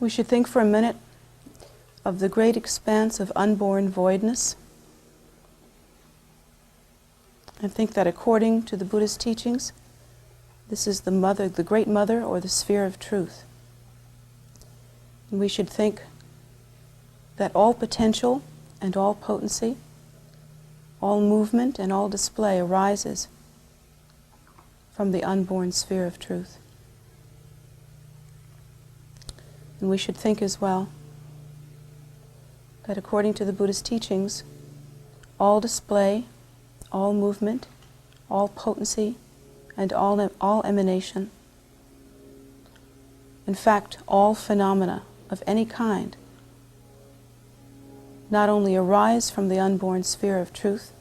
We should think for a minute of the great expanse of unborn voidness, and think that according to the Buddhist teachings, this is the mother, the great mother, or the sphere of truth. And we should think that all potential and all potency, all movement and all display arises from the unborn sphere of truth. And we should think as well that according to the Buddhist teachings, all display, all movement, all potency, and all emanation, in fact, all phenomena of any kind, not only arise from the unborn sphere of truth,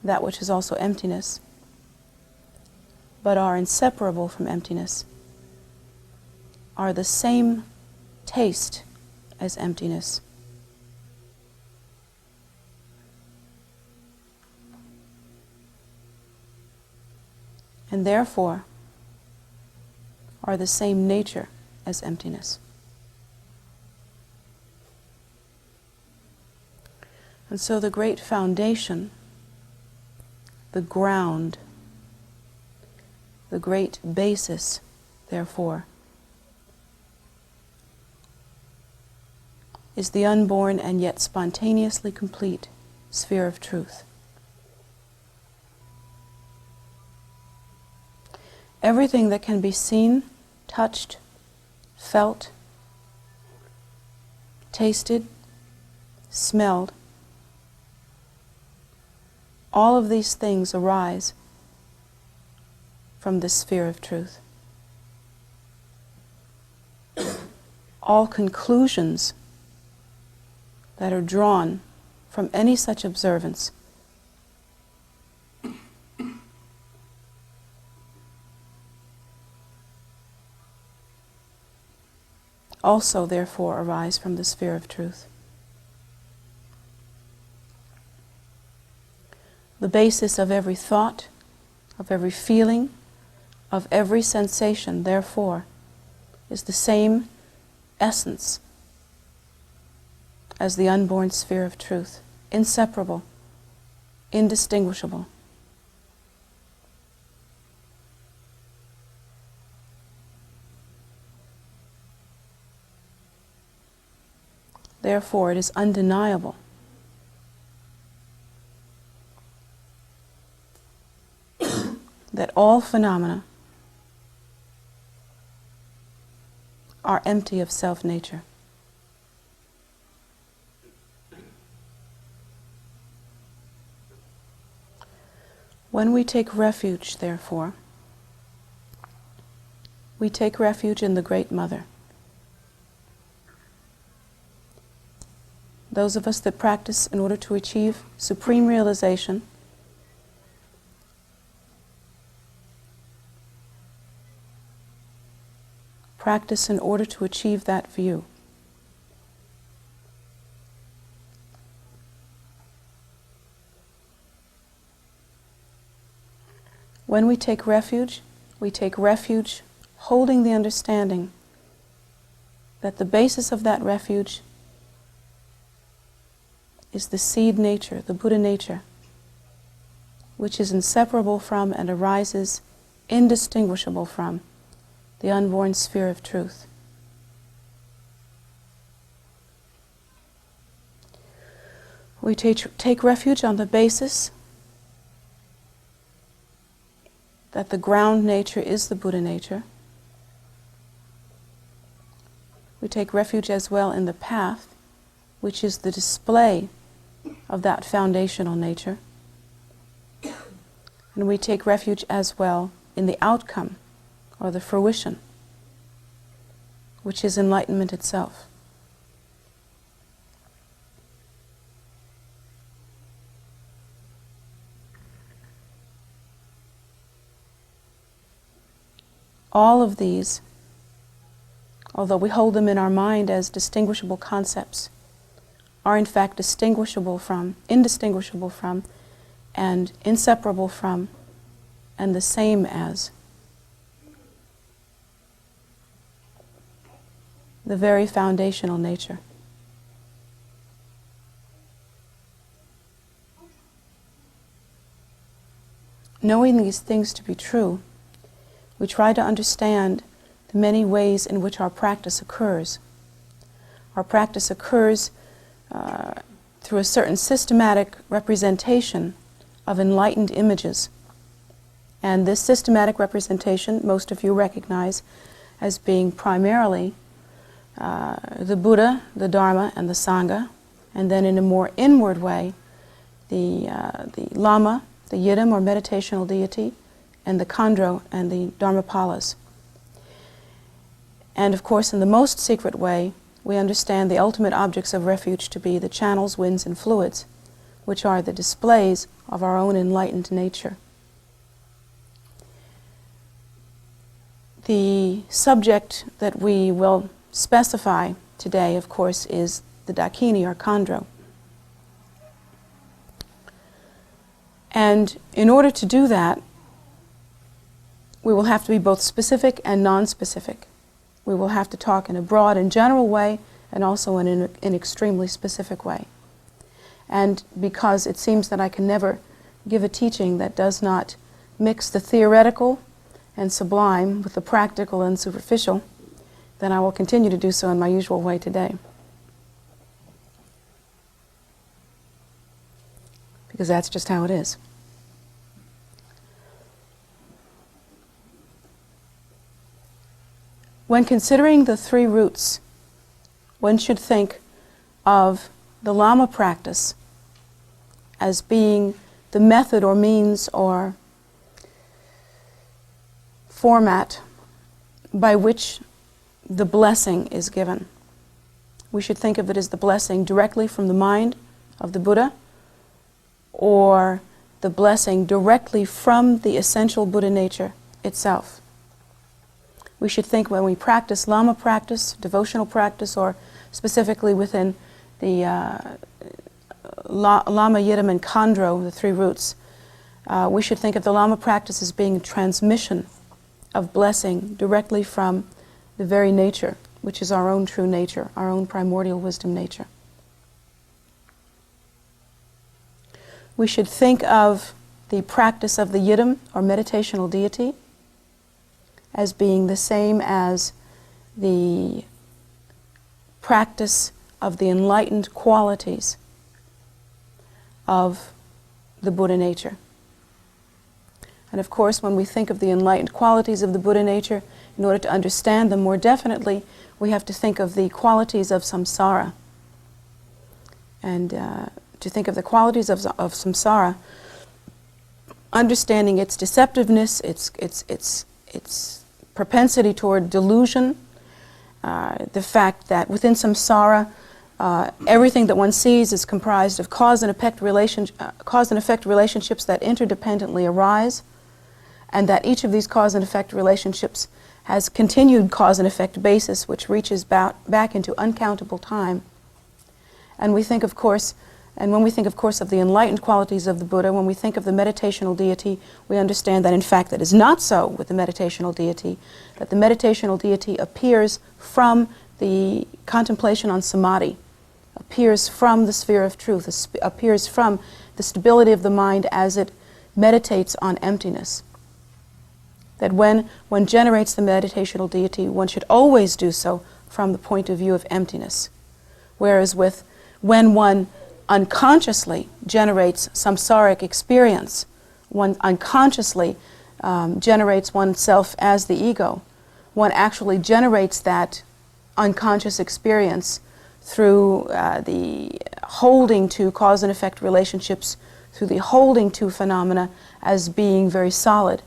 that which is also emptiness, but are inseparable from emptiness, are the same taste as emptiness. And therefore are the same nature as emptiness. And so the great foundation, the ground, the great basis, therefore, is the unborn and yet spontaneously complete sphere of truth. Everything that can be seen, touched, felt, tasted, smelled, all of these things arise from this sphere of truth. All conclusions that are drawn from any such observance also therefore arise from the sphere of truth. The basis of every thought, of every feeling, of every sensation, therefore, is the same essence as the unborn sphere of truth, inseparable, indistinguishable. Therefore, it is undeniable that all phenomena are empty of self-nature. When we take refuge, therefore, we take refuge in the Great Mother. Those of us that practice in order to achieve supreme realization practice in order to achieve that view. When we take refuge holding the understanding that the basis of that refuge is the seed nature, the Buddha nature, which is inseparable from and arises indistinguishable from the unborn sphere of truth. We take refuge on the basis that the ground nature is the Buddha nature. We take refuge as well in the path, which is the display of that foundational nature. And we take refuge as well in the outcome, or the fruition, which is enlightenment itself. All of these, although we hold them in our mind as distinguishable concepts, are in fact indistinguishable from, and inseparable from, and the same as the very foundational nature. Knowing these things to be true, we try to understand the many ways in which our practice occurs. Our practice occurs through a certain systematic representation of enlightened images. And this systematic representation, most of you recognize as being primarily the Buddha, the Dharma, and the Sangha, and then in a more inward way, the Lama, the Yidam or Meditational Deity, and the Khandro and the Dharmapalas. And of course, in the most secret way, we understand the ultimate objects of refuge to be the channels, winds, and fluids, which are the displays of our own enlightened nature. The subject that we will specify today, of course, is the Dakini or Khandro. And in order to do that, we will have to be both specific and non-specific. We will have to talk in a broad and general way and also in an extremely specific way. And because it seems that I can never give a teaching that does not mix the theoretical and sublime with the practical and superficial, then I will continue to do so in my usual way today. Because that's just how it is. When considering the three roots, one should think of the Lama practice as being the method or means or format by which the blessing is given. We should think of it as the blessing directly from the mind of the Buddha, or the blessing directly from the essential Buddha nature itself. We should think when we practice Lama practice, devotional practice, or specifically within the Lama, Yidam, and Khandro, the three roots, we should think of the Lama practice as being a transmission of blessing directly from the very nature, which is our own true nature, our own primordial wisdom nature. We should think of the practice of the Yidam, or Meditational Deity, as being the same as the practice of the enlightened qualities of the Buddha nature. And of course, when we think of the enlightened qualities of the Buddha nature, in order to understand them more definitely, we have to think of the qualities of samsara. And to think of the qualities of samsara, understanding its deceptiveness, its propensity toward delusion, the fact that within samsara, everything that one sees is comprised of cause and effect relationships that interdependently arise, and that each of these cause and effect relationships has continued cause and effect basis which reaches back into uncountable time. And we think, of course, and when we think, of course, of the enlightened qualities of the Buddha, when we think of the Meditational Deity, we understand that, in fact, that is not so with the Meditational Deity, that the Meditational Deity appears from the contemplation on samadhi, appears from the sphere of truth, appears from the stability of the mind as it meditates on emptiness. That when one generates the Meditational Deity, one should always do so from the point of view of emptiness. Whereas when one unconsciously generates samsaric experience, one unconsciously generates oneself as the ego, one actually generates that unconscious experience through the holding to cause and effect relationships, through the holding to phenomena as being very solid.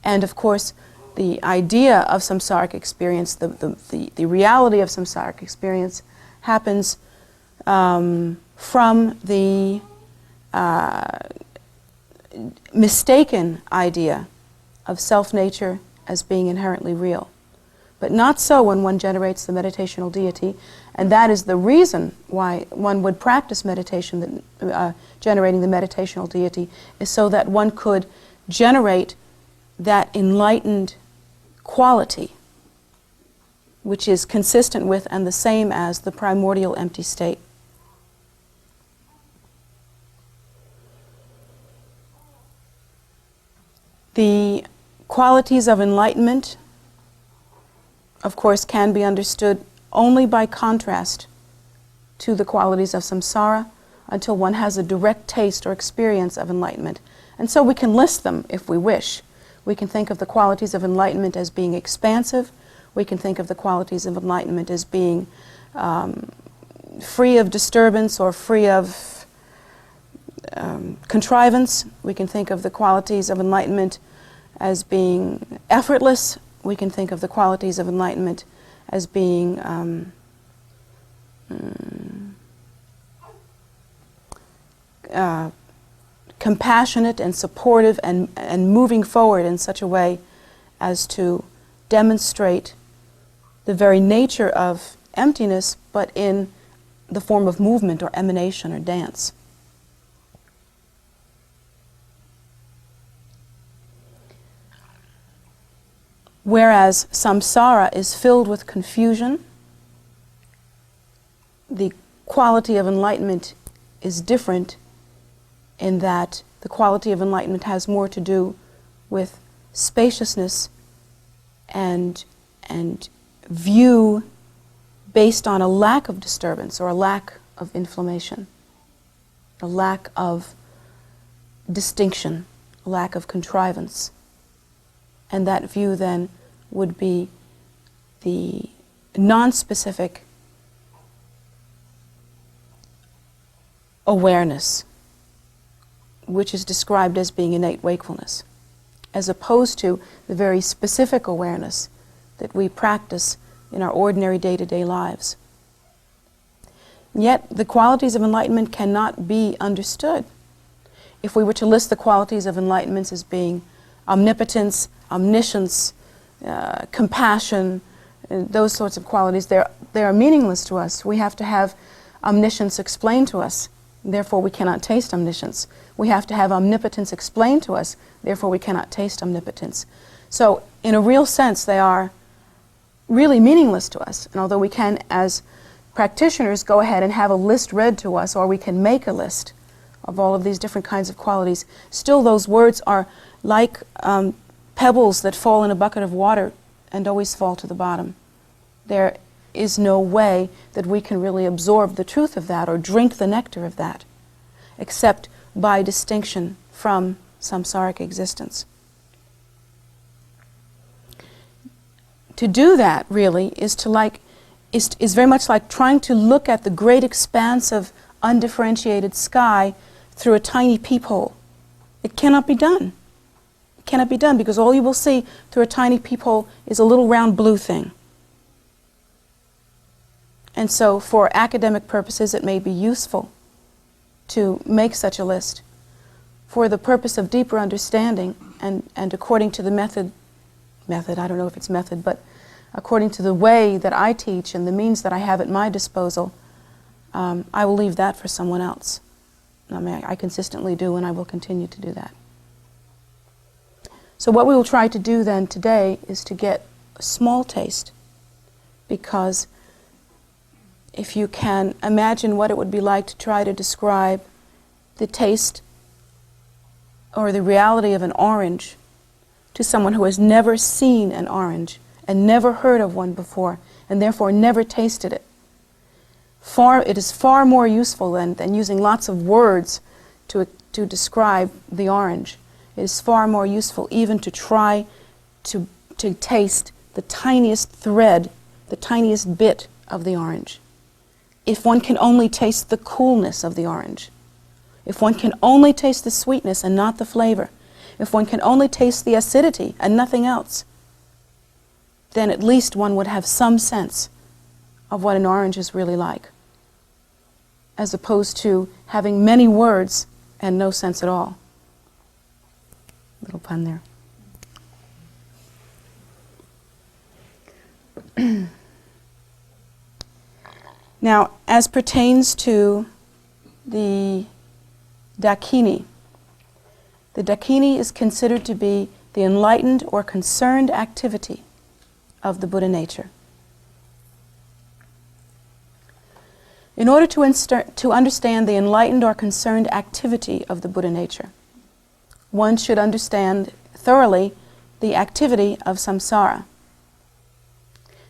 And of course, the idea of samsaric experience, the reality of samsaric experience happens from the mistaken idea of self-nature as being inherently real. But not so when one generates the Meditational Deity, and that is the reason why one would practice meditation, generating the Meditational Deity, is so that one could generate that enlightened quality which is consistent with and the same as the primordial empty state. The qualities of enlightenment, of course, can be understood only by contrast to the qualities of samsara until one has a direct taste or experience of enlightenment. And so we can list them if we wish. We can think of the qualities of enlightenment as being expansive. We can think of the qualities of enlightenment as being free of disturbance or free of contrivance. We can think of the qualities of enlightenment as being effortless. We can think of the qualities of enlightenment as being compassionate and supportive and moving forward in such a way as to demonstrate the very nature of emptiness, but in the form of movement or emanation or dance. Whereas samsara is filled with confusion, the quality of enlightenment is different in that the quality of enlightenment has more to do with spaciousness and view based on a lack of disturbance or a lack of inflammation, a lack of distinction, a lack of contrivance. And that view then would be the non-specific awareness, which is described as being innate wakefulness, as opposed to the very specific awareness that we practice in our ordinary day-to-day lives. Yet the qualities of enlightenment cannot be understood. If we were to list the qualities of enlightenment as being omnipotence, omniscience, compassion, and those sorts of qualities, they are meaningless to us. We have to have omniscience explained to us, therefore we cannot taste omniscience. We have to have omnipotence explained to us, therefore we cannot taste omnipotence. So in a real sense, they are really meaningless to us. And although we can, as practitioners, go ahead and have a list read to us, or we can make a list of all of these different kinds of qualities, still those words are like pebbles that fall in a bucket of water and always fall to the bottom. There is no way that we can really absorb the truth of that or drink the nectar of that, except by distinction from samsaric existence. To do that, really, is very much like trying to look at the great expanse of undifferentiated sky through a tiny peephole. It cannot be done. It cannot be done because all you will see through a tiny peephole is a little round blue thing. And so for academic purposes, it may be useful to make such a list. For the purpose of deeper understanding and according to the method, I don't know if it's method, but according to the way that I teach and the means that I have at my disposal, I will leave that for someone else. I mean, I consistently do, and I will continue to do that. So what we will try to do then today is to get a small taste, because if you can imagine what it would be like to try to describe the taste or the reality of an orange to someone who has never seen an orange and never heard of one before and therefore never tasted it. It is far more useful than using lots of words to describe the orange. It is far more useful even to try to taste the tiniest thread, the tiniest bit of the orange. If one can only taste the coolness of the orange, if one can only taste the sweetness and not the flavor, if one can only taste the acidity and nothing else, then at least one would have some sense of what an orange is really like, as opposed to having many words and no sense at all. Little pun there. Now, as pertains to the Dakini is considered to be the enlightened or concerned activity of the Buddha nature. In order to understand the enlightened or concerned activity of the Buddha nature, one should understand thoroughly the activity of samsara.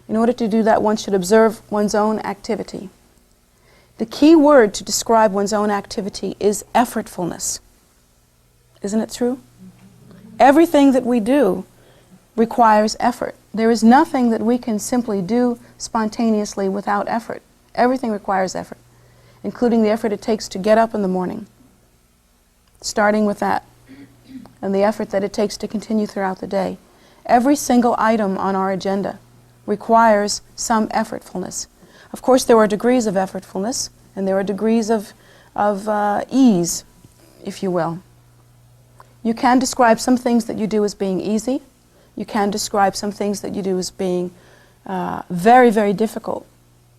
In order to do that, one should observe one's own activity. The key word to describe one's own activity is effortfulness. Isn't it true? Everything that we do requires effort. There is nothing that we can simply do spontaneously without effort. Everything requires effort, including the effort it takes to get up in the morning, starting with that, and the effort that it takes to continue throughout the day. Every single item on our agenda requires some effortfulness. Of course, there are degrees of effortfulness, and there are degrees of ease, if you will. You can describe some things that you do as being easy. You can describe some things that you do as being very, very difficult.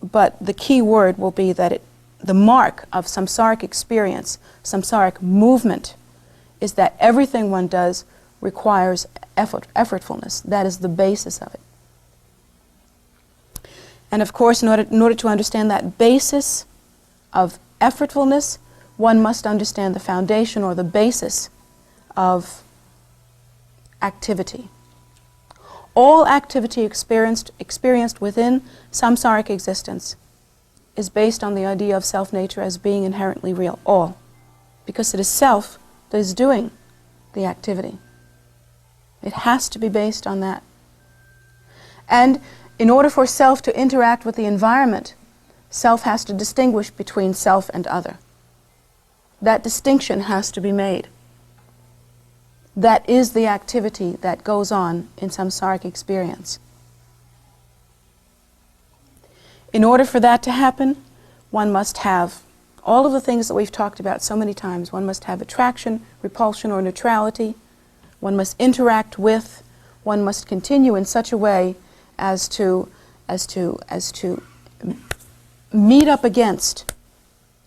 But the key word will be that the mark of samsaric experience, samsaric movement, is that everything one does requires effortfulness. That is the basis of it. And of course, in order to understand that basis of effortfulness, one must understand the foundation or the basis of activity. All activity experienced within samsaric existence is based on the idea of self-nature as being inherently real. All. Because it is self that is doing the activity. It has to be based on that. And in order for self to interact with the environment, self has to distinguish between self and other. That distinction has to be made. That is the activity that goes on in samsaric experience. In order for that to happen, one must have all of the things that we've talked about so many times. One must have attraction, repulsion, or neutrality. One must interact with. One must continue in such a way as to meet up against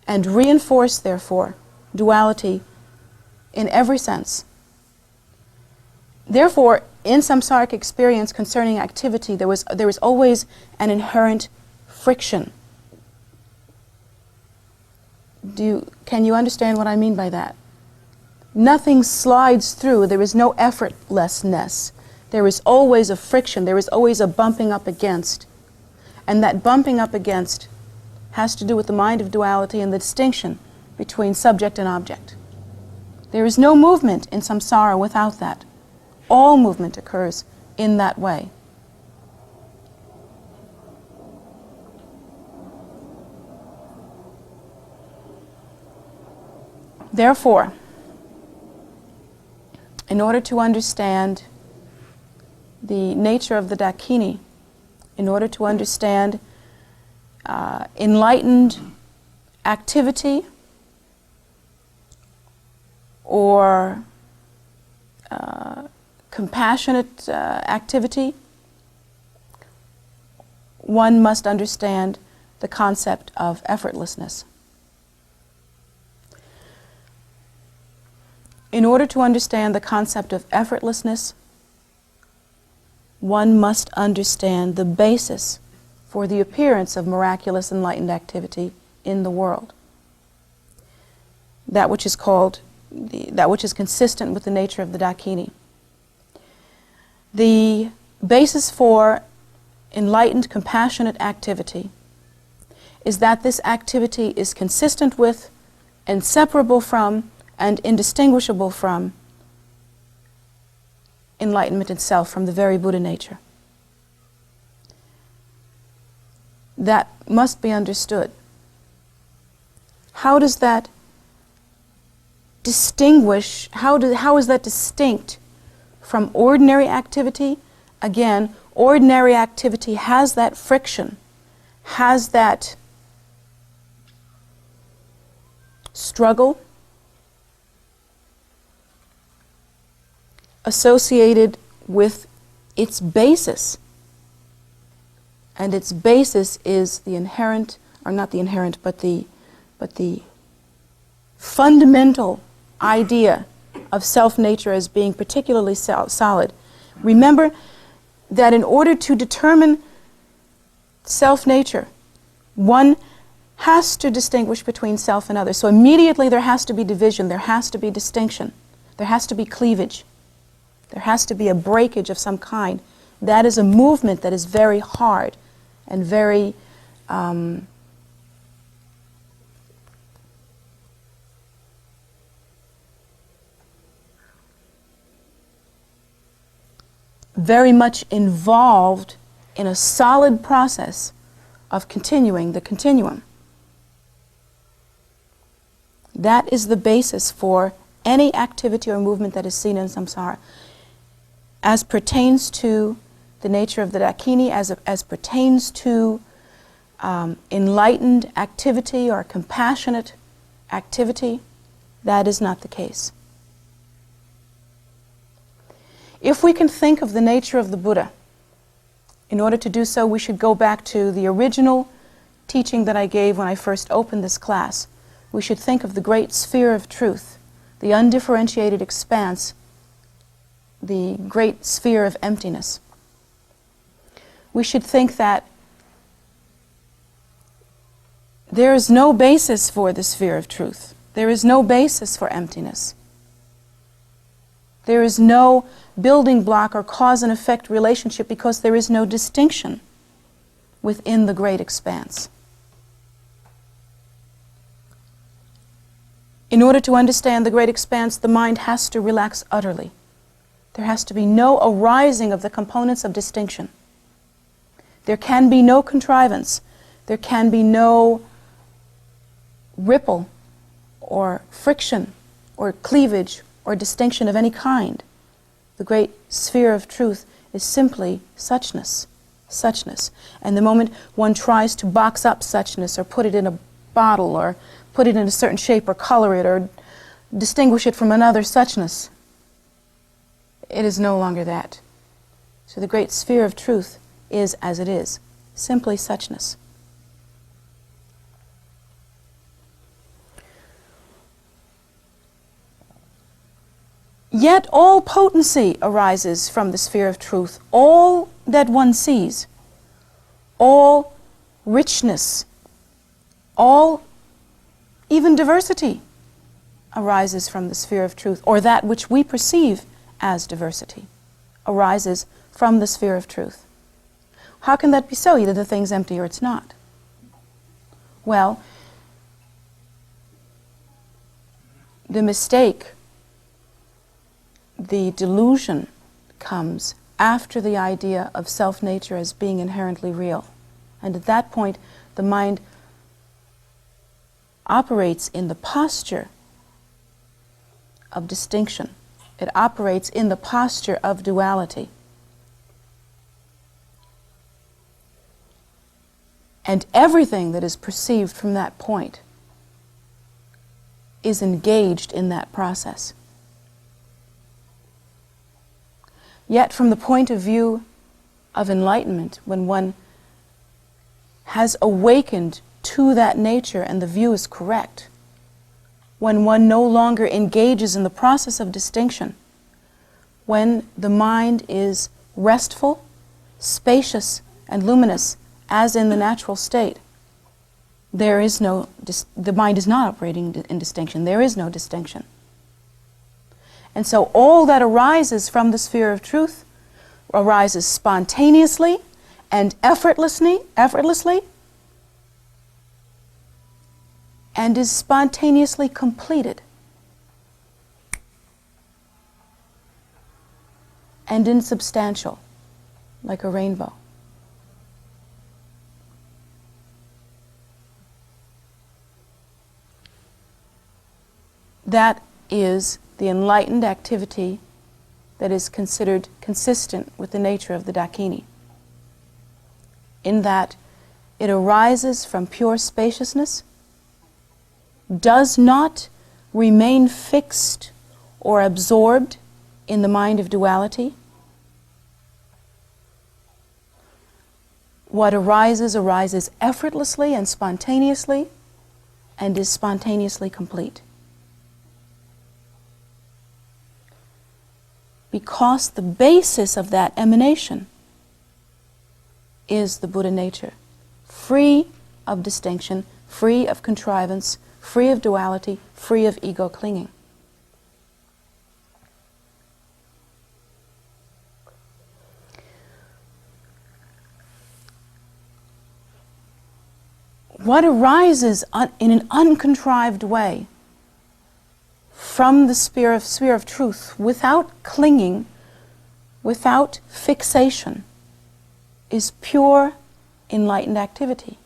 and reinforce, therefore, duality in every sense. Therefore, in samsaric experience concerning activity, there is always an inherent friction. Can you understand what I mean by that? Nothing slides through. There is no effortlessness. There is always a friction. There is always a bumping up against. And that bumping up against has to do with the mind of duality and the distinction between subject and object. There is no movement in samsara without that. All movement occurs in that way. Therefore, in order to understand the nature of the Dakini, in order to understand enlightened activity or compassionate activity, one must understand the concept of effortlessness. In order to understand the concept of effortlessness, one must understand the basis for the appearance of miraculous enlightened activity in the world. That which is consistent with the nature of the Dakini. The basis for enlightened, compassionate activity is that this activity is consistent with, inseparable from, and indistinguishable from enlightenment itself, from the very Buddha nature. That must be understood. How does that distinguish, how is that distinct from ordinary activity? Again, ordinary activity has that friction, has that struggle associated with its basis. And its basis is the inherent, or not the inherent, but the fundamental idea of self-nature as being particularly solid. Remember that in order to determine self-nature, one has to distinguish between self and others. So immediately there has to be division, there has to be distinction, there has to be cleavage, there has to be a breakage of some kind. That is a movement that is very hard and very very much involved in a solid process of continuing the continuum. That is the basis for any activity or movement that is seen in samsara. As pertains to the nature of the Dakini, as pertains to enlightened activity or compassionate activity, that is not the case. If we can think of the nature of the Buddha, in order to do so, we should go back to the original teaching that I gave when I first opened this class. We should think of the great sphere of truth, the undifferentiated expanse, the great sphere of emptiness. We should think that there is no basis for the sphere of truth. There is no basis for emptiness. There is no building block or cause and effect relationship because there is no distinction within the great expanse. In order to understand the great expanse, the mind has to relax utterly. There has to be no arising of the components of distinction. There can be no contrivance. There can be no ripple or friction or cleavage or distinction of any kind. The great sphere of truth is simply suchness, suchness. And the moment one tries to box up suchness or put it in a bottle or put it in a certain shape or color it or distinguish it from another suchness, it is no longer that. So the great sphere of truth is as it is, simply suchness. Yet all potency arises from the sphere of truth. All that one sees, all richness, all even diversity arises from the sphere of truth, or that which we perceive as diversity arises from the sphere of truth. How can that be so? Either the thing's empty or it's not. Well, the mistake, the delusion comes after the idea of self-nature as being inherently real. And at that point, the mind operates in the posture of distinction. It operates in the posture of duality. And everything that is perceived from that point is engaged in that process. Yet from the point of view of enlightenment, when one has awakened to that nature and the view is correct, when one no longer engages in the process of distinction, when the mind is restful, spacious, and luminous, as in the natural state, there is no, the mind is not operating in distinction. There is no distinction. And so all that arises from the sphere of truth arises spontaneously and effortlessly, and is spontaneously completed and insubstantial, like a rainbow. That is the enlightened activity that is considered consistent with the nature of the Dakini, in that it arises from pure spaciousness, does not remain fixed or absorbed in the mind of duality. What arises effortlessly and spontaneously, and is spontaneously complete. Because the basis of that emanation is the Buddha nature, free of distinction, free of contrivance, free of duality, free of ego clinging. What arises in an uncontrived way from the sphere of truth, without clinging, without fixation, is pure enlightened activity.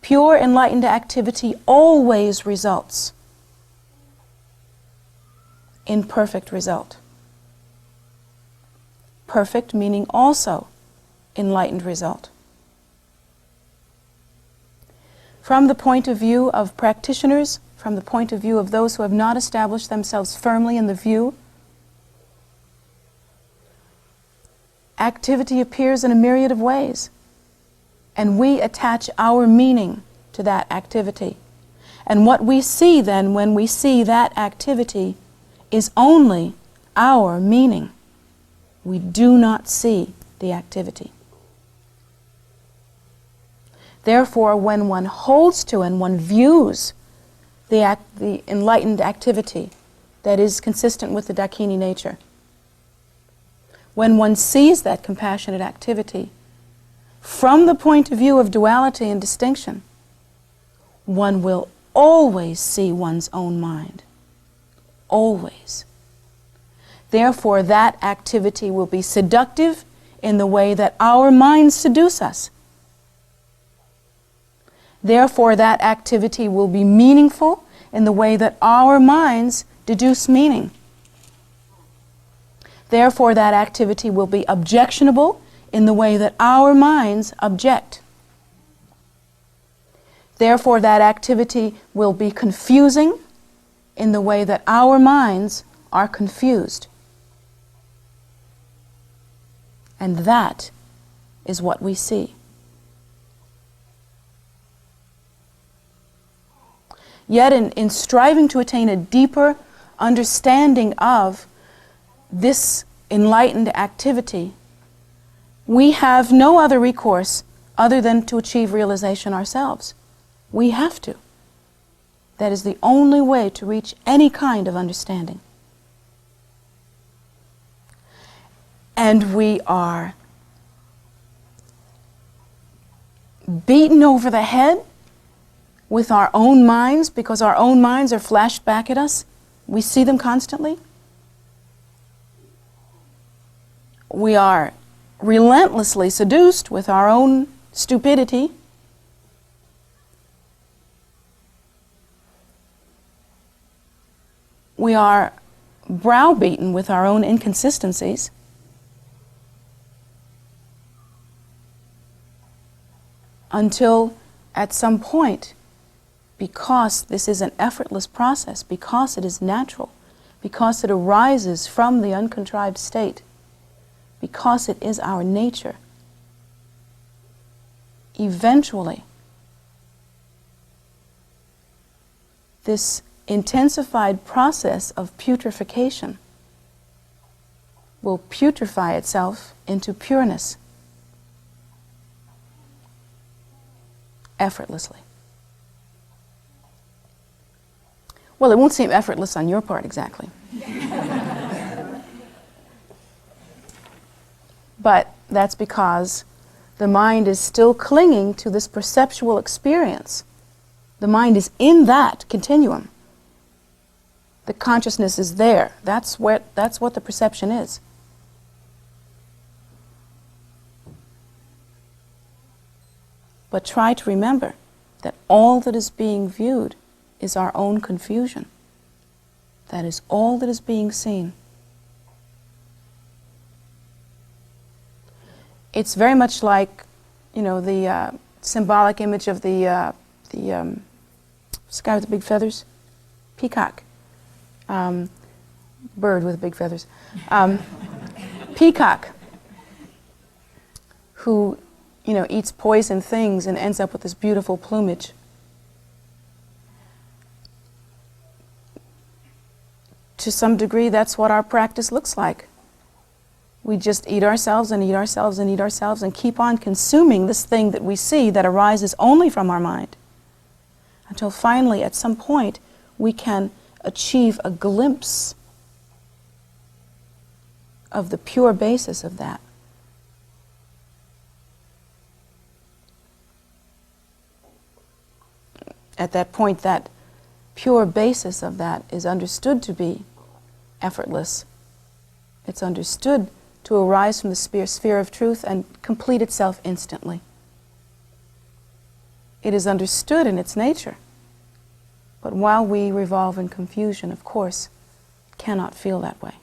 Pure enlightened activity always results in perfect result. Perfect meaning also enlightened result. From the point of view of practitioners, from the point of view of those who have not established themselves firmly in the view, activity appears in a myriad of ways, and we attach our meaning to that activity. And what we see then when we see that activity is only our meaning. We do not see the activity. Therefore, when one holds to and one views the enlightened activity that is consistent with the Dakini nature, when one sees that compassionate activity from the point of view of duality and distinction, one will always see one's own mind. Always. Therefore, that activity will be seductive in the way that our minds seduce us. Therefore, that activity will be meaningful in the way that our minds deduce meaning. Therefore, that activity will be objectionable in the way that our minds object. Therefore, that activity will be confusing in the way that our minds are confused. And that is what we see. Yet in striving to attain a deeper understanding of this enlightened activity, we have no other recourse other than to achieve realization ourselves. We have to. That is the only way to reach any kind of understanding. And we are beaten over the head with our own minds, because our own minds are flashed back at us. We see them constantly. We are relentlessly seduced with our own stupidity. We are browbeaten with our own inconsistencies. Until at some point, because this is an effortless process, because it is natural, because it arises from the uncontrived state, because it is our nature, eventually this intensified process of putrefaction will putrefy itself into pureness effortlessly. Well, it won't seem effortless on your part exactly. But that's because the mind is still clinging to this perceptual experience. The mind is in that continuum. The consciousness is there. That's what the perception is. But try to remember that all that is being viewed is our own confusion. That is all that is being seen. It's very much like, the symbolic image of the sky with the big feathers, peacock, bird with big feathers, peacock, who eats poison things and ends up with this beautiful plumage. To some degree, that's what our practice looks like. We just eat ourselves and eat ourselves and eat ourselves and keep on consuming this thing that we see that arises only from our mind, until finally, at some point, we can achieve a glimpse of the pure basis of that. At that point, that pure basis of that is understood to be effortless. It's understood to arise from the sphere of truth and complete itself instantly. It is understood in its nature. But while we revolve in confusion, of course, it cannot feel that way.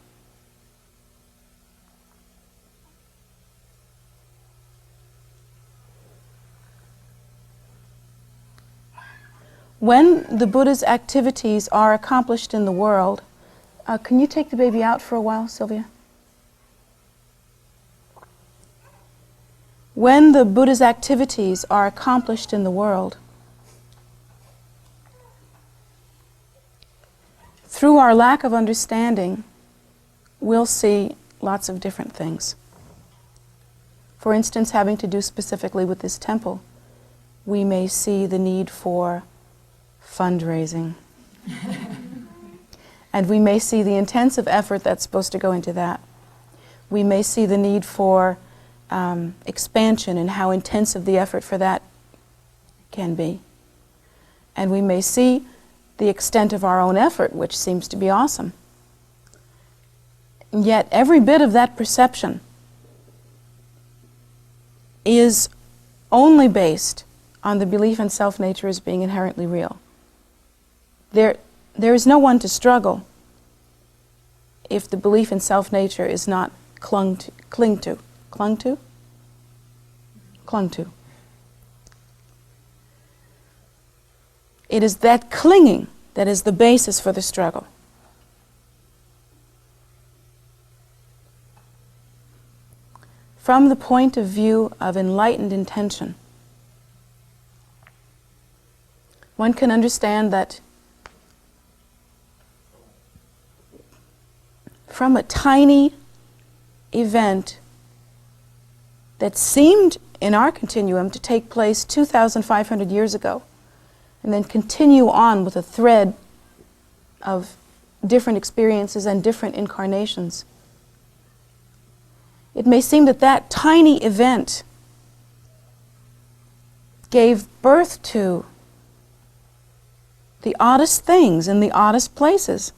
When the Buddha's activities are accomplished in the world, can you take the baby out for a while, Sylvia? When the Buddha's activities are accomplished in the world, through our lack of understanding, we'll see lots of different things. For instance, having to do specifically with this temple, we may see the need for fundraising. And we may see the intensive effort that's supposed to go into that. We may see the need for expansion and how intensive the effort for that can be. And we may see the extent of our own effort, which seems to be awesome. And yet every bit of that perception is only based on the belief in self-nature as being inherently real. There is no one to struggle if the belief in self-nature is not clung to. It is that clinging that is the basis for the struggle. From the point of view of enlightened intention, one can understand that from a tiny event that seemed in our continuum to take place 2,500 years ago, and then continue on with a thread of different experiences and different incarnations, it may seem that that tiny event gave birth to the oddest things in the oddest places.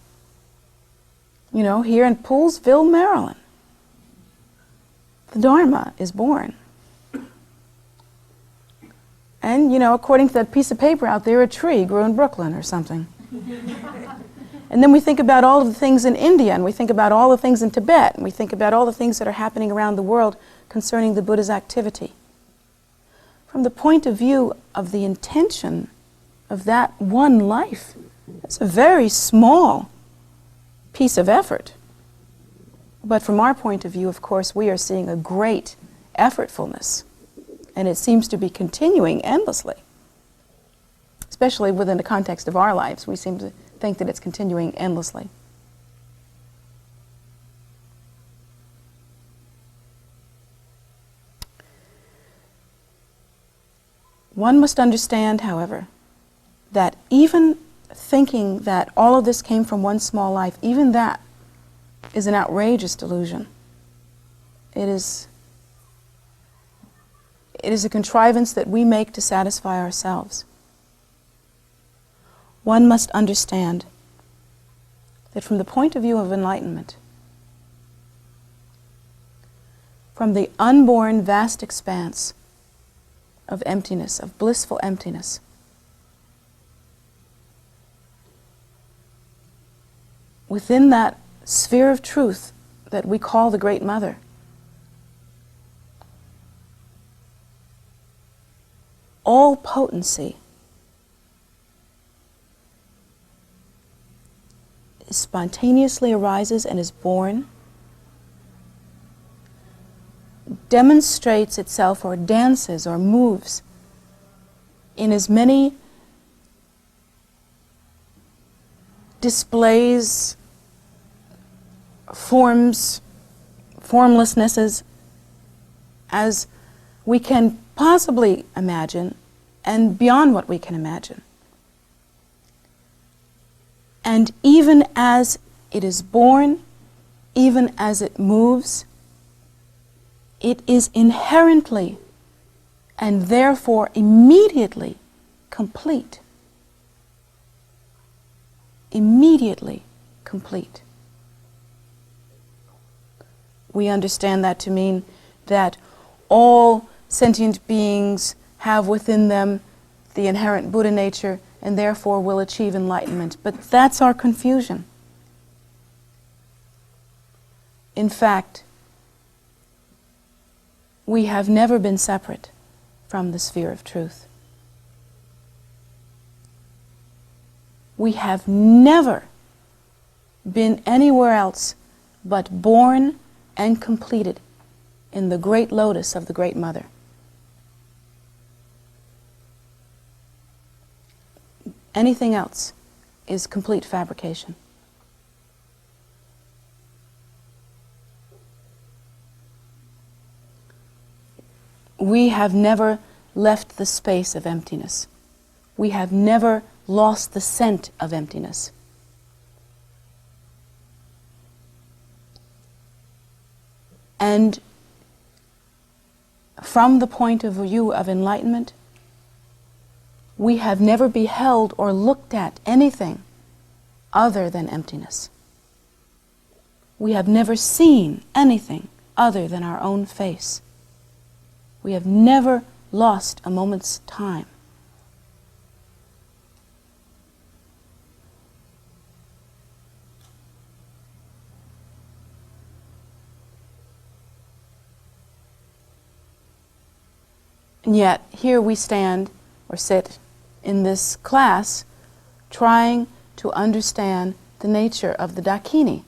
You know, here in Poolsville, Maryland, the Dharma is born. And, you know, according to that piece of paper out there, a tree grew in Brooklyn or something. And then we think about all of the things in India, and we think about all the things in Tibet, and we think about all the things that are happening around the world concerning the Buddha's activity. From the point of view of the intention of that one life, it's a very small piece of effort. But from our point of view, of course, we are seeing a great effortfulness, and it seems to be continuing endlessly. Especially within the context of our lives, we seem to think that it's continuing endlessly. One must understand, however, that even thinking that all of this came from one small life, even that is an outrageous delusion. It is a contrivance that we make to satisfy ourselves. One must understand that from the point of view of enlightenment, from the unborn vast expanse of emptiness, of blissful emptiness, within that sphere of truth that we call the Great Mother, all potency spontaneously arises and is born, demonstrates itself or dances or moves in as many displays, forms, formlessnesses as we can possibly imagine, and beyond what we can imagine. And even as it is born, even as it moves, it is inherently and therefore immediately complete. Immediately complete. We understand that to mean that all sentient beings have within them the inherent Buddha nature and therefore will achieve enlightenment. But that's our confusion. In fact, we have never been separate from the sphere of truth. We have never been anywhere else but born and completed in the great lotus of the Great Mother. Anything else is complete fabrication. We have never left the space of emptiness. We have never lost the scent of emptiness. And from the point of view of enlightenment, we have never beheld or looked at anything other than emptiness. We have never seen anything other than our own face. We have never lost a moment's time. And yet, here we stand or sit in this class trying to understand the nature of the Dakini.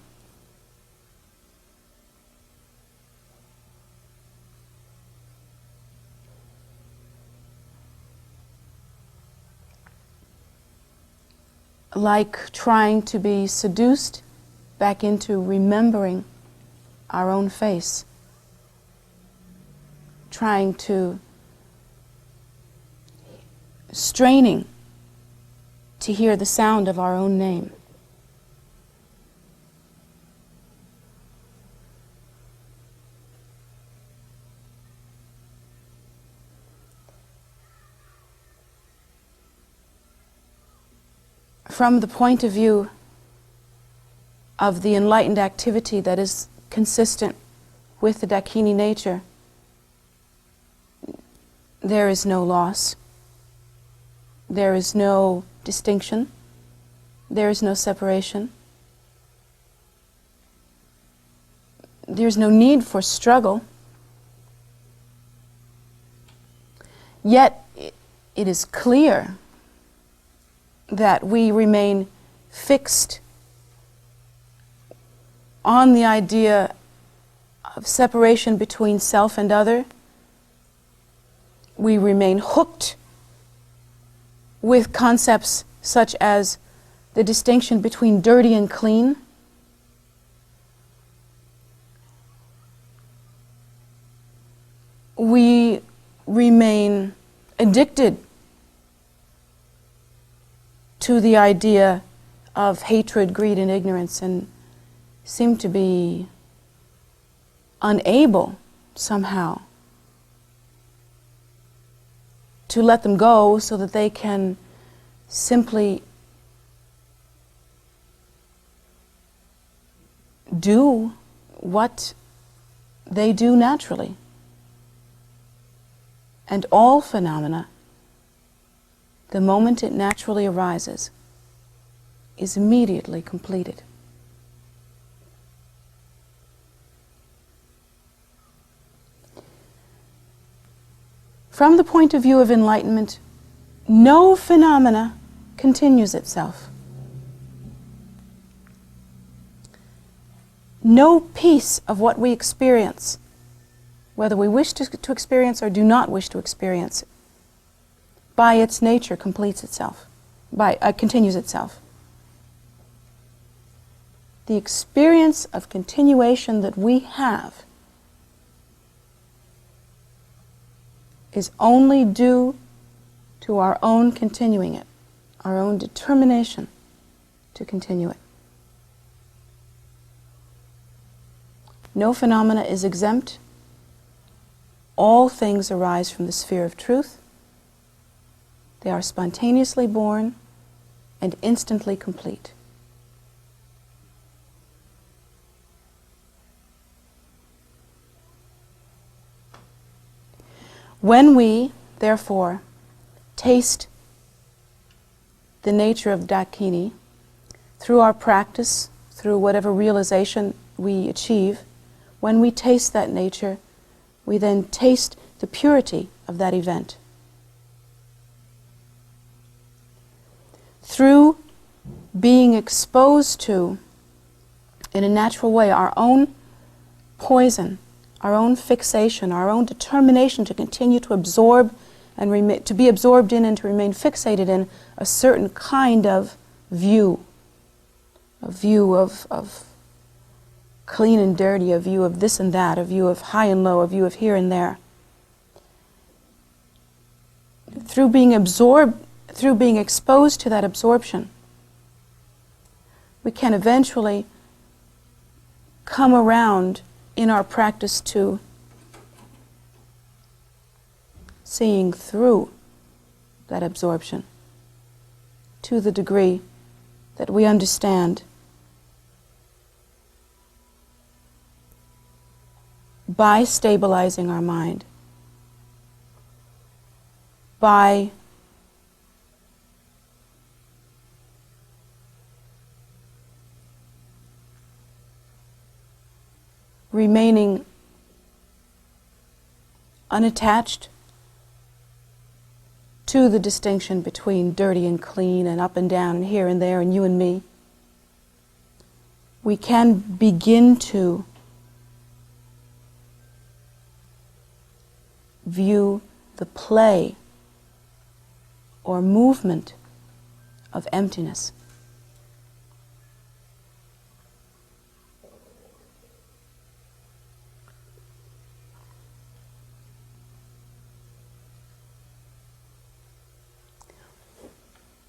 Like trying to be seduced back into remembering our own face, straining to hear the sound of our own name. From the point of view of the enlightened activity that is consistent with the Dakini nature, there is no loss. There is no distinction. There is no separation. There's no need for struggle. Yet it is clear that we remain fixed on the idea of separation between self and other. We remain hooked with concepts such as the distinction between dirty and clean. We remain addicted to the idea of hatred, greed, and ignorance, and seem to be unable somehow to let them go so that they can simply do what they do naturally. And all phenomena, the moment it naturally arises, is immediately completed. From the point of view of enlightenment, no phenomena continues itself. No piece of what we experience, whether we wish to experience or do not wish to experience, by its nature completes itself, continues itself. The experience of continuation that we have is only due to our own continuing it, our own determination to continue it. No phenomena is exempt. All things arise from the sphere of truth. They are spontaneously born and instantly complete. When we, therefore, taste the nature of Dakini through our practice, through whatever realization we achieve, when we taste that nature, we then taste the purity of that event. Through being exposed to, in a natural way, our own poison, our own fixation, our own determination to continue to absorb and to be absorbed in and to remain fixated in a certain kind of view, a view of clean and dirty, a view of this and that, a view of high and low, a view of here and there. Through being absorbed, through being exposed to that absorption, we can eventually come around in our practice to seeing through that absorption to the degree that we understand by stabilizing our mind, by remaining unattached to the distinction between dirty and clean and up and down and here and there and you and me, we can begin to view the play or movement of emptiness.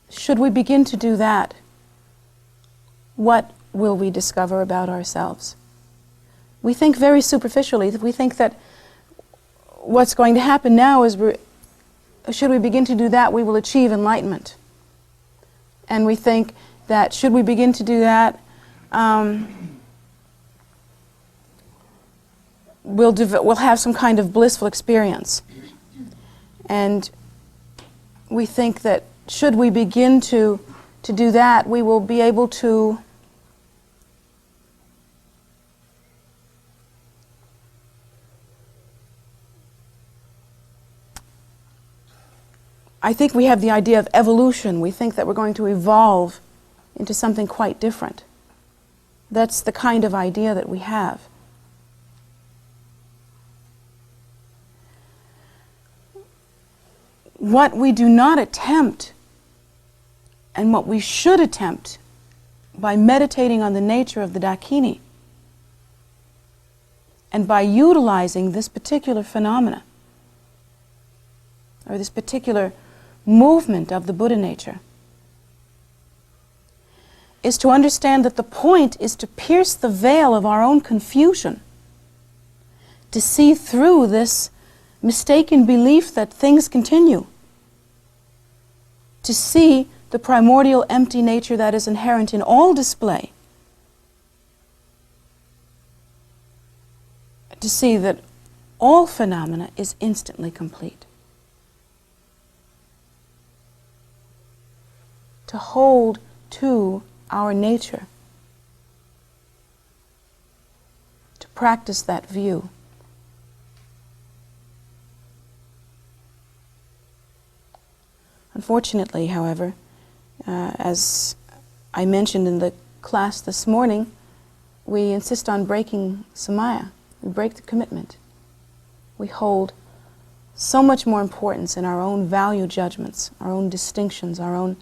Should we begin to do that, what will we discover about ourselves? We think very superficially. We think that what's going to happen now is, should we begin to do that, we will achieve enlightenment. And we think that should we begin to do that, we'll have some kind of blissful experience. And we think that should we begin to do that, we will be able to I think we have the idea of evolution. We think that we're going to evolve into something quite different. That's the kind of idea that we have. What we do not attempt, and what we should attempt by meditating on the nature of the Dakini, and by utilizing this particular phenomena, or this particular movement of the Buddha nature, is to understand that the point is to pierce the veil of our own confusion, to see through this mistaken belief that things continue, to see the primordial empty nature that is inherent in all display, to see that all phenomena is instantly complete. To hold to our nature, to practice that view. Unfortunately, however, as I mentioned in the class this morning, we insist on breaking samaya. We break the commitment. We hold so much more importance in our own value judgments, our own distinctions, our own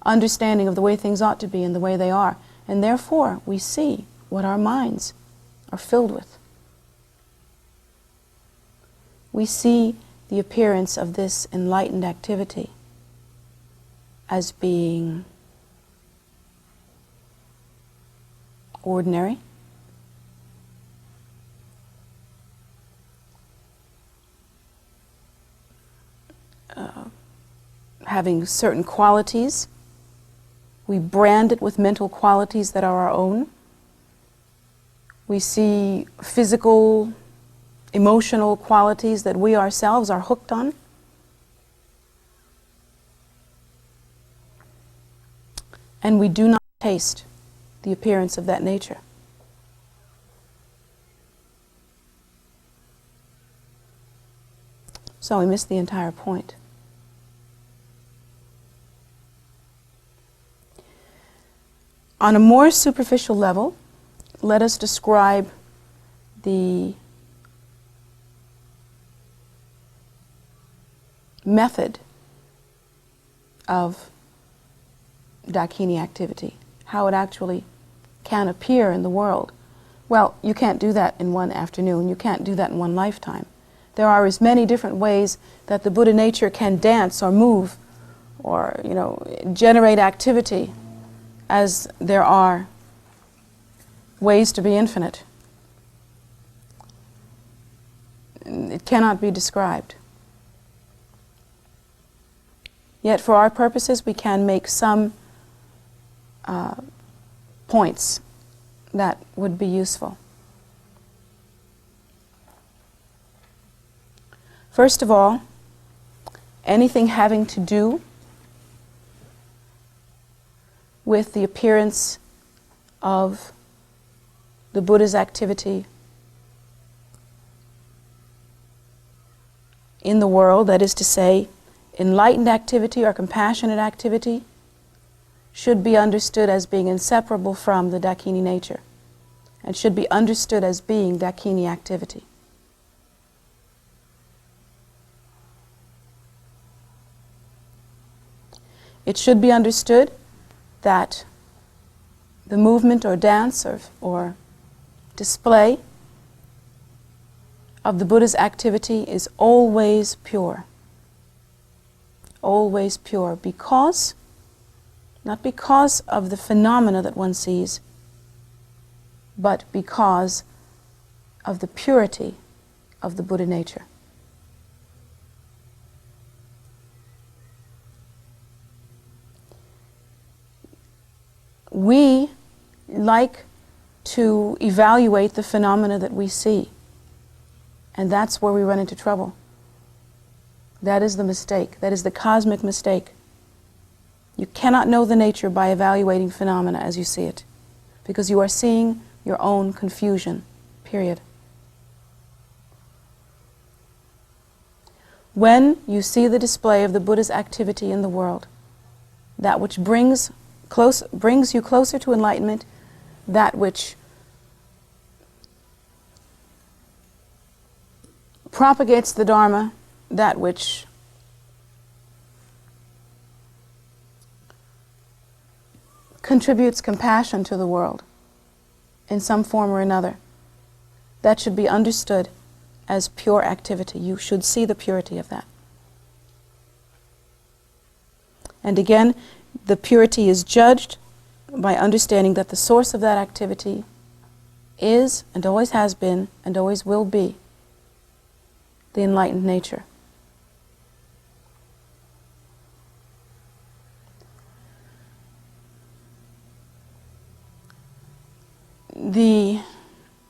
understanding of the way things ought to be and the way they are. And therefore, we see what our minds are filled with. We see the appearance of this enlightened activity as being ordinary, having certain qualities. We brand it with mental qualities that are our own. We see physical, emotional qualities that we ourselves are hooked on. And we do not taste the appearance of that nature. So we miss the entire point. On a more superficial level, let us describe the method of Dakini activity, how it actually can appear in the world. Well, you can't do that in one afternoon. You can't do that in one lifetime. There are as many different ways that the Buddha nature can dance or move or, generate activity as there are ways to be infinite. It cannot be described. Yet for our purposes, we can make some points that would be useful. First of all, anything having to do with the appearance of the Buddha's activity in the world, that is to say, enlightened activity or compassionate activity, should be understood as being inseparable from the Dakini nature and should be understood as being Dakini activity. It should be understood that the movement or dance or display of the Buddha's activity is always pure. Always pure, because, not because of the phenomena that one sees, but because of the purity of the Buddha nature. We like to evaluate the phenomena that we see, and that's where we run into trouble. That is the mistake. That is the cosmic mistake. You cannot know the nature by evaluating phenomena as you see it, because you are seeing your own confusion, period. When you see the display of the Buddha's activity in the world, that which brings you closer to enlightenment, that which propagates the Dharma, that which contributes compassion to the world in some form or another, that should be understood as pure activity. You should see the purity of that. And again, the purity is judged by understanding that the source of that activity is, and always has been, and always will be, the enlightened nature.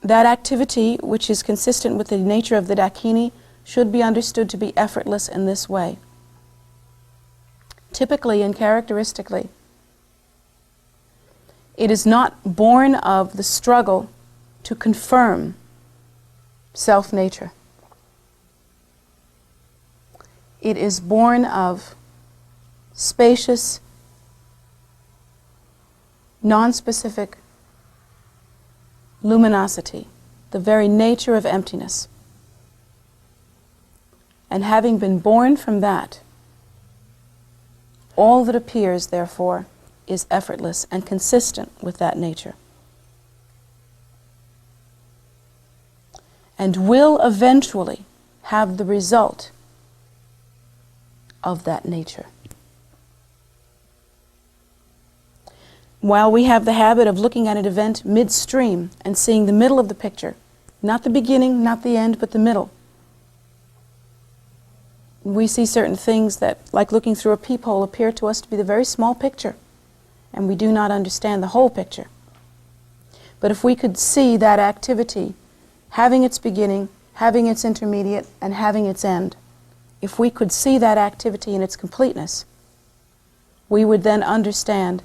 That activity, which is consistent with the nature of the Dakini, should be understood to be effortless in this way. Typically and characteristically, it is not born of the struggle to confirm self-nature. It is born of spacious, non-specific luminosity, the very nature of emptiness. And having been born from that, all that appears, therefore, is effortless and consistent with that nature, and will eventually have the result of that nature. While we have the habit of looking at an event midstream and seeing the middle of the picture, not the beginning, not the end, but the middle, we see certain things that, like looking through a peephole, appear to us to be the very small picture, and we do not understand the whole picture. But if we could see that activity having its beginning, having its intermediate, and having its end, if we could see that activity in its completeness, we would then understand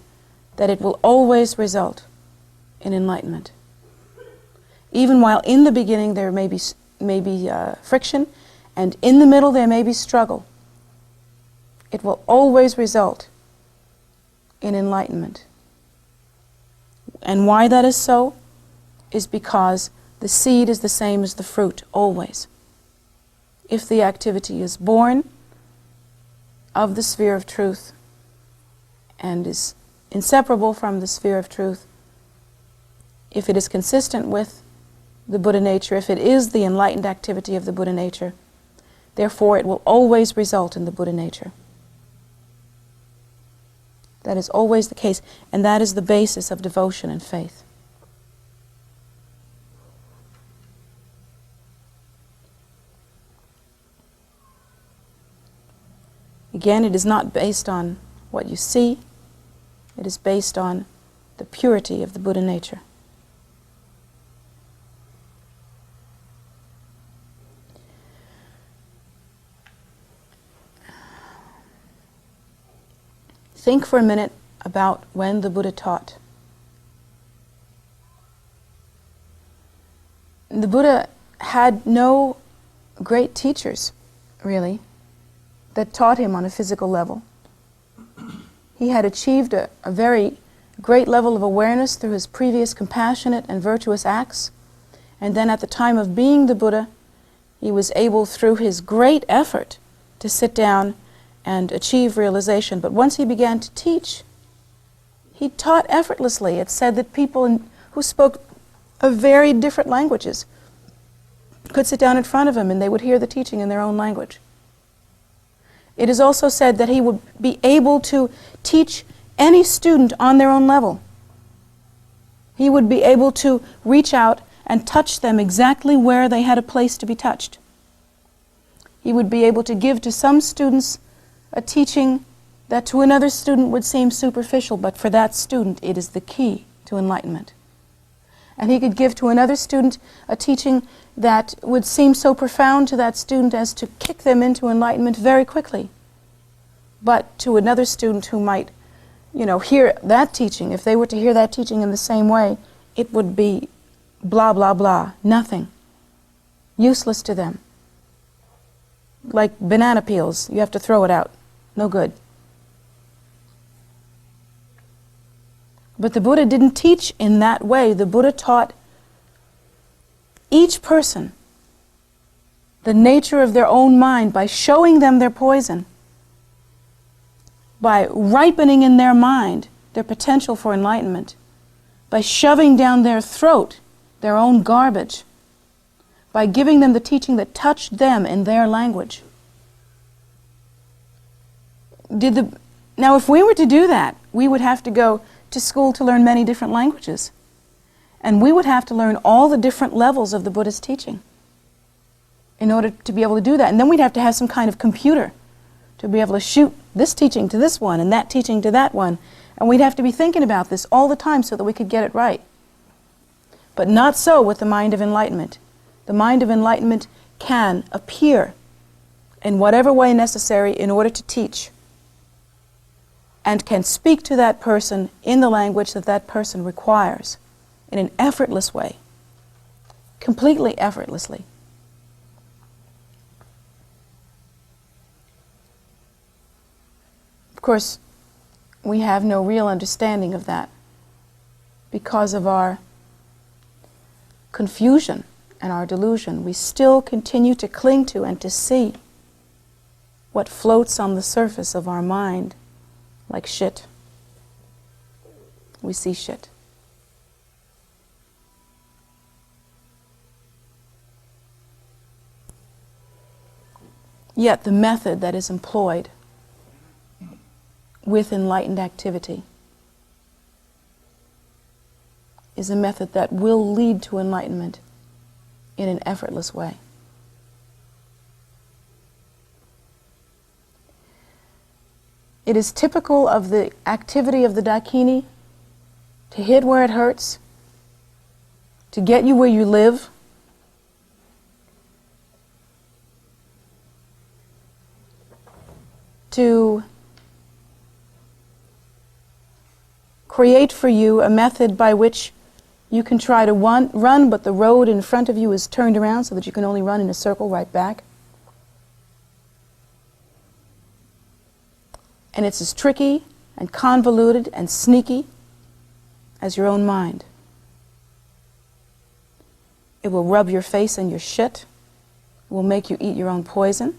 that it will always result in enlightenment. Even while in the beginning there may be friction, and in the middle there may be struggle, it will always result in enlightenment. And why that is so is because the seed is the same as the fruit, always. If the activity is born of the sphere of truth and is inseparable from the sphere of truth, if it is consistent with the Buddha nature, if it is the enlightened activity of the Buddha nature, therefore it will always result in the Buddha nature. That is always the case, and that is the basis of devotion and faith. Again, it is not based on what you see, it is based on the purity of the Buddha nature. Think for a minute about when the Buddha taught. The Buddha had no great teachers, really, that taught him on a physical level. He had achieved a very great level of awareness through his previous compassionate and virtuous acts, and then at the time of being the Buddha, he was able, through his great effort, to sit down and achieve realization. But once he began to teach, he taught effortlessly. It's said that people who spoke of very different languages could sit down in front of him and they would hear the teaching in their own language. It is also said that he would be able to teach any student on their own level. He would be able to reach out and touch them exactly where they had a place to be touched. He would be able to give to some students a teaching that to another student would seem superficial, but for that student it is the key to enlightenment. And he could give to another student a teaching that would seem so profound to that student as to kick them into enlightenment very quickly. But to another student who might, hear that teaching, if they were to hear that teaching in the same way, it would be blah, blah, blah, nothing, useless to them. Like banana peels, you have to throw it out, no good. But the Buddha didn't teach in that way. The Buddha taught each person the nature of their own mind by showing them their poison, by ripening in their mind their potential for enlightenment, by shoving down their throat their own garbage, by giving them the teaching that touched them in their language. Now, if we were to do that, we would have to go to school to learn many different languages. And we would have to learn all the different levels of the Buddha's teaching in order to be able to do that. And then we'd have to have some kind of computer to be able to shoot this teaching to this one and that teaching to that one. And we'd have to be thinking about this all the time so that we could get it right. But not so with the mind of enlightenment. The mind of enlightenment can appear in whatever way necessary in order to teach, and can speak to that person in the language that that person requires in an effortless way, completely effortlessly. Of course, we have no real understanding of that because of our confusion and our delusion. We still continue to cling to and to see what floats on the surface of our mind like shit. We see shit. Yet the method that is employed with enlightened activity is a method that will lead to enlightenment in an effortless way. It is typical of the activity of the Dakini to hit where it hurts, to get you where you live, to create for you a method by which you can try to run, but the road in front of you is turned around so that you can only run in a circle right back. And it's as tricky and convoluted and sneaky as your own mind. It will rub your face in your shit. It will make you eat your own poison.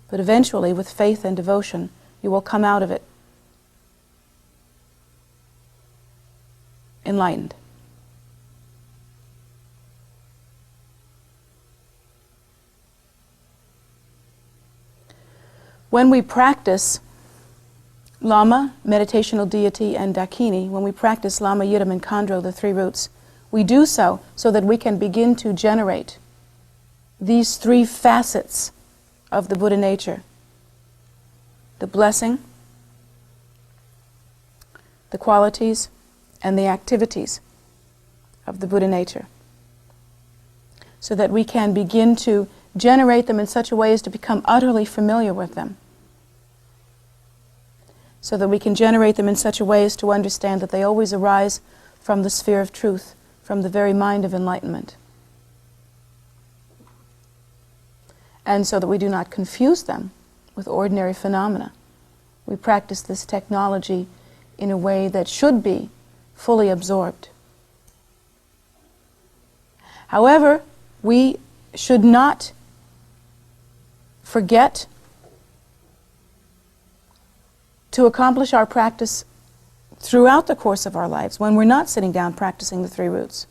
But eventually, with faith and devotion, you will come out of it enlightened. When we practice Lama, Meditational Deity, and Dakini, when we practice Lama, Yidam, and Khandro, the three roots, we do so that we can begin to generate these three facets of the Buddha nature: the blessing, the qualities, and the activities of the Buddha nature, so that we can begin to generate them in such a way as to become utterly familiar with them, so that we can generate them in such a way as to understand that they always arise from the sphere of truth, from the very mind of enlightenment. And so that we do not confuse them with ordinary phenomena. We practice this technology in a way that should be fully absorbed. However, we should not forget to accomplish our practice throughout the course of our lives when we're not sitting down practicing the three roots.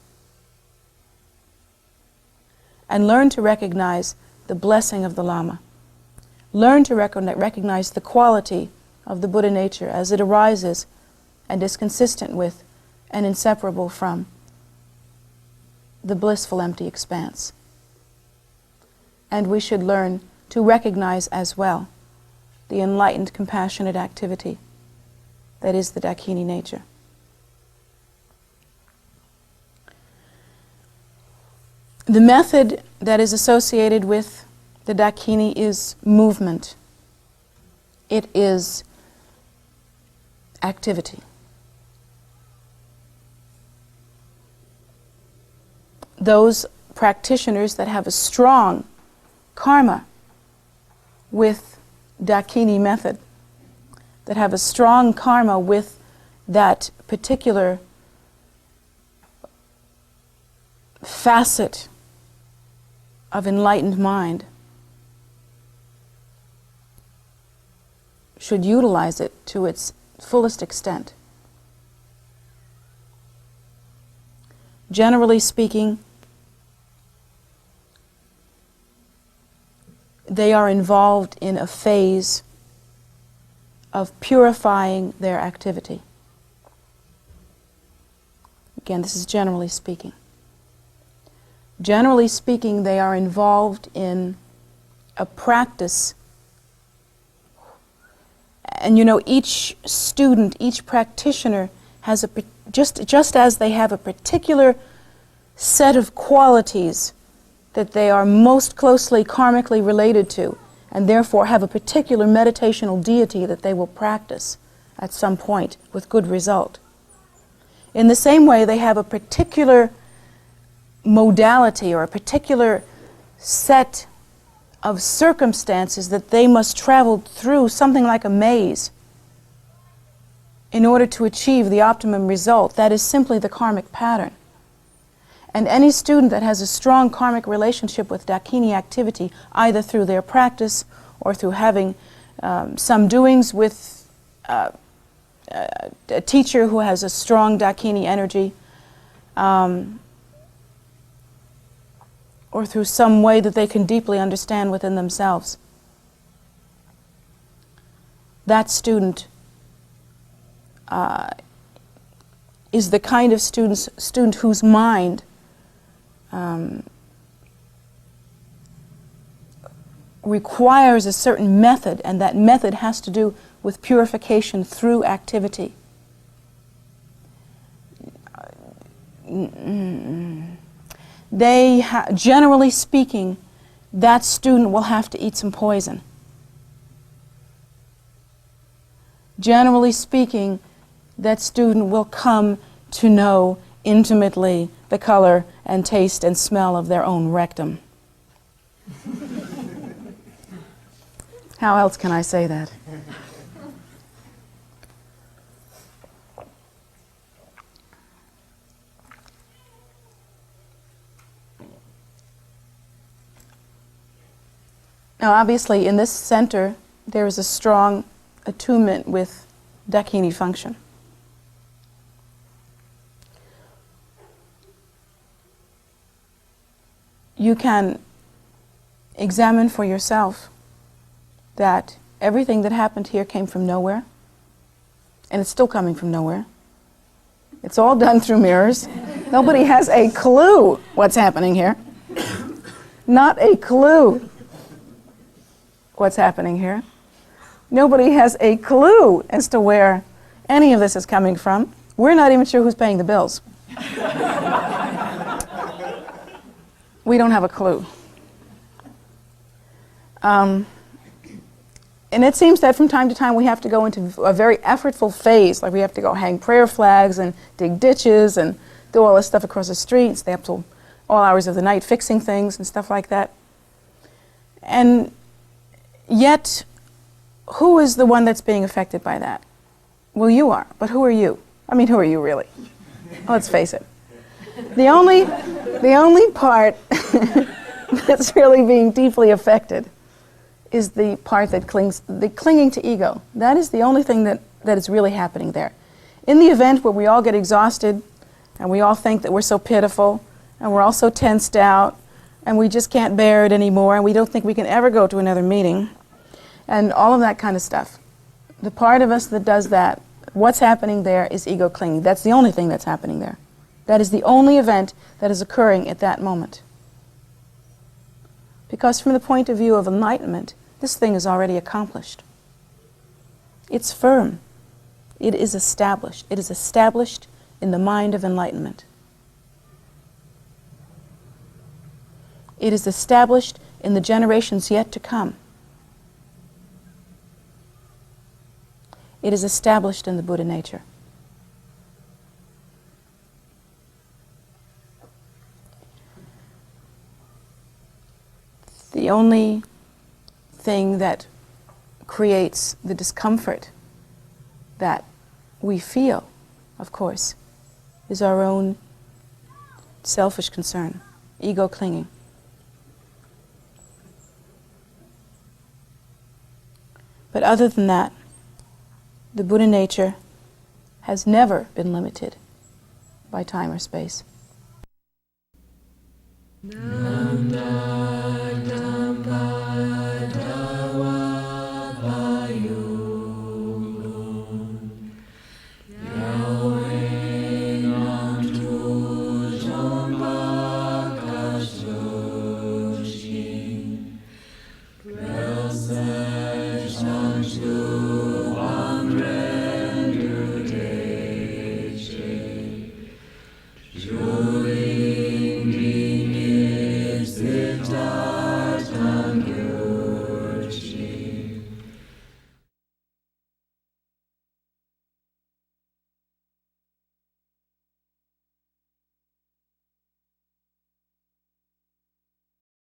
And learn to recognize the blessing of the Lama. Learn to recognize the quality of the Buddha nature as it arises and is consistent with and inseparable from the blissful empty expanse. And we should learn to recognize as well the enlightened, compassionate activity that is the Dakini nature. The method that is associated with the Dakini is movement. It is activity. Those practitioners that have a strong karma with Dakini method, that have a strong karma with that particular facet of enlightened mind, should utilize it to its fullest extent. Generally speaking, they are involved in a phase of purifying their activity. Again, this is generally speaking. Generally speaking, they are involved in a practice. And you know, each student, each practitioner has just as they have a particular set of qualities that they are most closely karmically related to, and therefore have a particular meditational deity that they will practice at some point with good result. In the same way, they have a particular modality or a particular set of circumstances that they must travel through, something like a maze, in order to achieve the optimum result. That is simply the karmic pattern. And any student that has a strong karmic relationship with Dakini activity, either through their practice or through having some doings with a teacher who has a strong Dakini energy, or through some way that they can deeply understand within themselves, that student is the kind of student whose mind requires a certain method, and that method has to do with purification through activity. Generally speaking, that student will have to eat some poison. Generally speaking, that student will come to know intimately the color and taste and smell of their own rectum. How else can I say that? Now, obviously, in this center, there is a strong attunement with Dakini function. You can examine for yourself that everything that happened here came from nowhere, and it's still coming from nowhere. It's all done through mirrors. Nobody has a clue what's happening here. Not a clue what's happening here. Nobody has a clue as to where any of this is coming from. We're not even sure who's paying the bills. We don't have a clue. And it seems that from time to time we have to go into a very effortful phase, like we have to go hang prayer flags and dig ditches and do all this stuff across the street, stay up till all hours of the night fixing things and stuff like that. And yet, who is the one that's being affected by that? Well, you are, but who are you? I mean, who are you really? Let's face it. The only part that's really being deeply affected is the part that the clinging to ego. That is the only thing that is really happening there. In the event where we all get exhausted and we all think that we're so pitiful and we're all so tensed out and we just can't bear it anymore and we don't think we can ever go to another meeting and all of that kind of stuff. The part of us that does that, what's happening there is ego clinging. That's the only thing that's happening there. That is the only event that is occurring at that moment. Because from the point of view of enlightenment, this thing is already accomplished. It's firm. It is established. It is established in the mind of enlightenment. It is established in the generations yet to come. It is established in the Buddha nature. The only thing that creates the discomfort that we feel, of course, is our own selfish concern, ego clinging. But other than that, the Buddha nature has never been limited by time or space. Blessed